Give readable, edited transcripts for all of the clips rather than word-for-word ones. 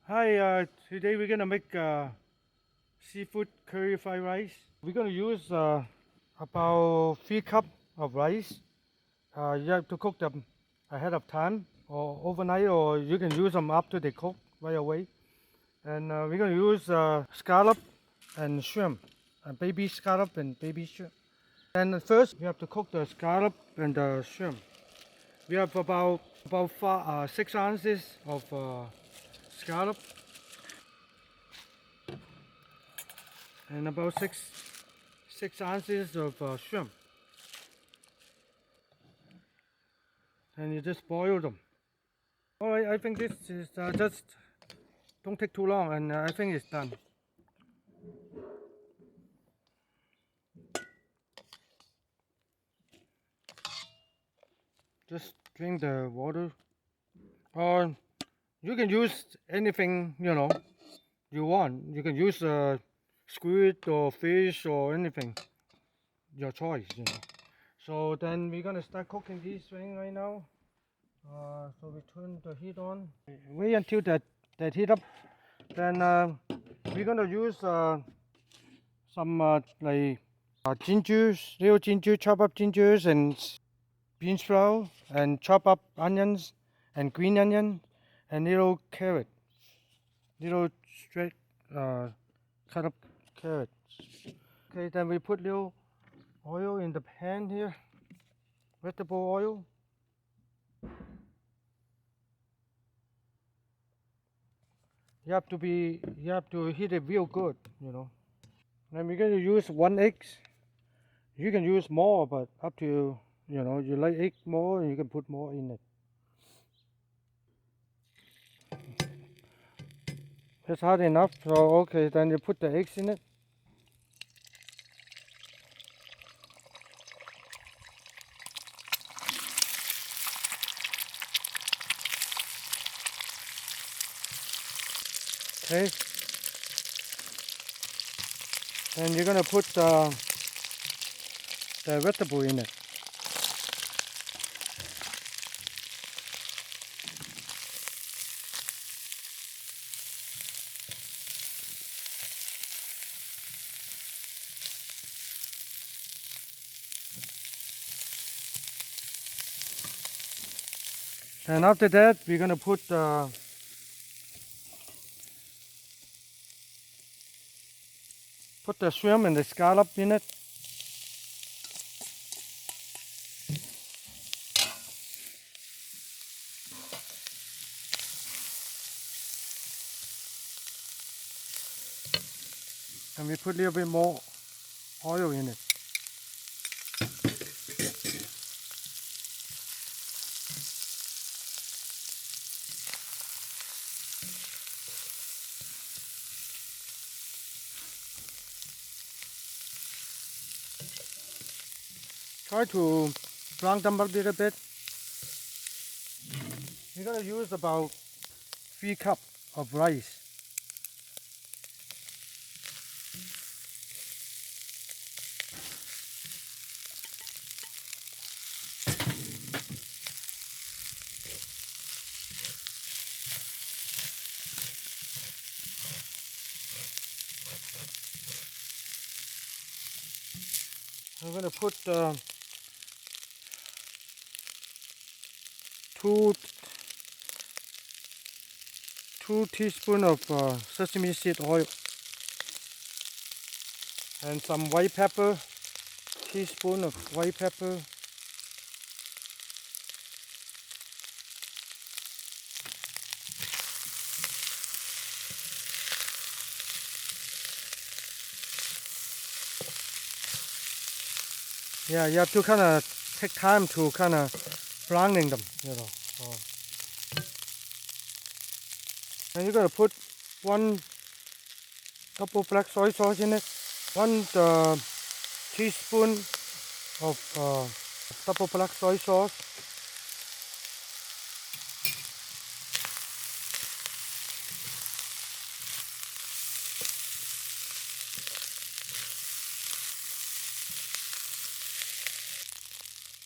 Hi, today we're gonna make seafood curry fried rice. We're gonna use about 3 cup of rice. You have to cook them ahead of time or overnight, or you can use them after they cook right away. And we're gonna use scallop and shrimp, baby scallop and baby shrimp. And first, we have to cook the scallop and the shrimp. We have about 6 ounces of scallop and about six ounces of shrimp, and you just boil them. All right, I think this is just don't take too long, and I think it's done. Just drink the water, or you can use anything you want. You can use squid or fish or anything, your choice. So then we're gonna start cooking this thing right now. So we turn the heat on. Wait until that heat up. Then we're gonna use some like gingers, little ginger, chop up gingers and bean sprout, and chop up onions and green onion and little carrot, little straight cut up carrots. Okay, then we put little oil in the pan here, vegetable oil. You have to heat it real good. And we're going to use 1 egg. You can use more, but up to you. You like egg more, you can put more in it. It's hot enough. So okay, then you put the eggs in it. Okay. Then you're gonna put the vegetable in it. And after that, we're gonna put the shrimp and the scallop in it. And we put a little bit more oil in it. Try to brown them up a little bit. We're gonna use about 3 cup of rice. I'm gonna put two teaspoons of sesame seed oil and some white pepper. Teaspoon of white pepper. Yeah, you have to kind of take time to kind of browning them. So. And you're gonna put 1 double black soy sauce in it, 1 teaspoon of double black soy sauce,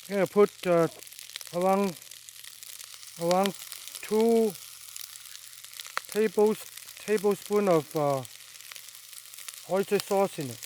you're gonna put around 2 tablespoon of oyster sauce in it.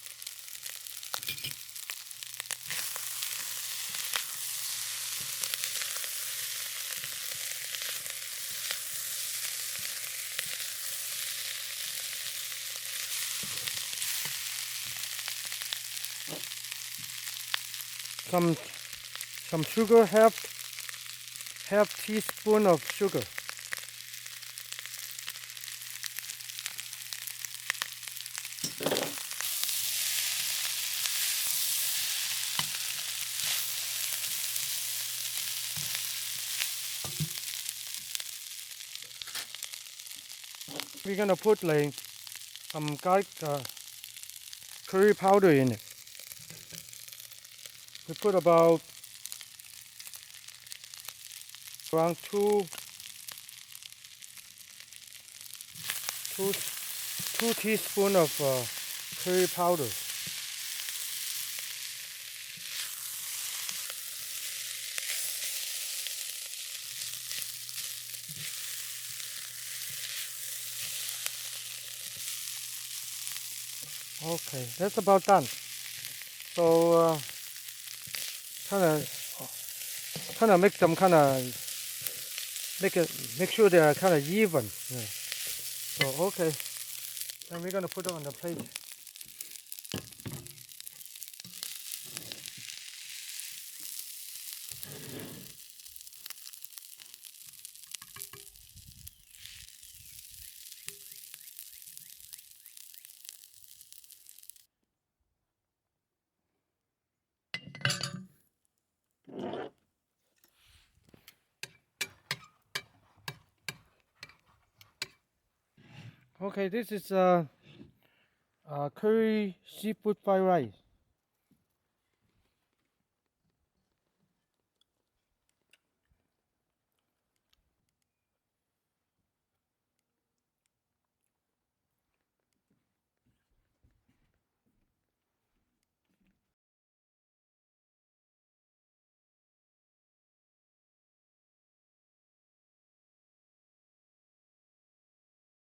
Some sugar, half teaspoon of sugar. We're gonna put like some garlic curry powder in it. We put about around two teaspoons of curry powder. Okay, that's about done. So kind of make them make sure they are kind of even. Yeah. So okay, then we're gonna put it on the plate. Okay, this is curry seafood fried rice.